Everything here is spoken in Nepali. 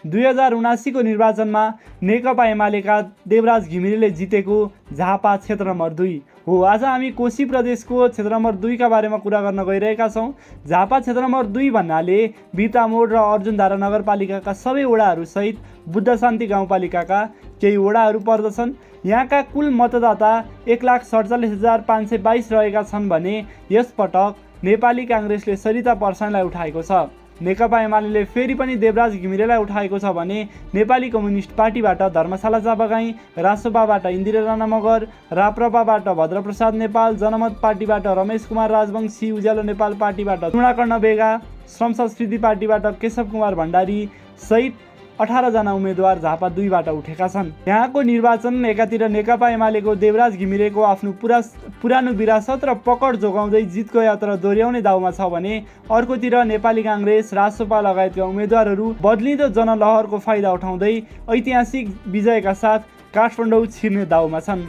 2079 को निर्वाचनमा नेकपा एमालेका देवराज घिमिरेले जितेको झापा क्षेत्र नम्बर 2 हो। आज हामी कोशी प्रदेशको क्षेत्र नम्बर 2 का बारेमा कुरा गर्न गइरहेका छौँ। झापा क्षेत्र नम्बर 2 भन्नाले बिर्तामोड र अर्जुनधारा नगरपालिकाका सबै वडाहरू सहित बुद्ध शान्ति गाउँपालिकाका केही वडाहरू पर्दछन्। यहाँका कुल मतदाता 1,47,522 रहेका छन् भने यसपटक नेपाली काङ्ग्रेसले सरिता पर्साईलाई उठाएको छ। नेकपा एमाले फेरि पनि देवराज घिमिरेलाई उठाएको छ भने नेपाली कम्युनिस्ट पार्टीबाट धर्मशाला चापागाई, रासोपाबाट इन्दिरा राणा मगर, राप्रपाबाट भद्रप्रसाद नेपाल, जनमत पार्टीबाट रमेश कुमार राजवंशी, उज्यालो नेपाल पार्टीबाट चुडाकर्ण बेगा, श्रम संस्कृति पार्टीबाट केशव कुमार भण्डारी सहित 18 जना उम्मेदवार झापा 2 बाट उठेका छन्। यहाँको निर्वाचन एकातिर नेकपा एमालेको देवराज घिमिरेको आफ्नो पुरानो विरासत र पकड जोगाउँदै जितको यात्रा दोहोर्याउने दाउमा छ भने अर्कोतिर नेपाली काङ्ग्रेस, रासोपा लगायतका उम्मेदवारहरू बदलिँदो जनलहरको फाइदा उठाउँदै ऐतिहासिक विजयका साथ काठमाडौँ छिर्ने दाउमा छन्।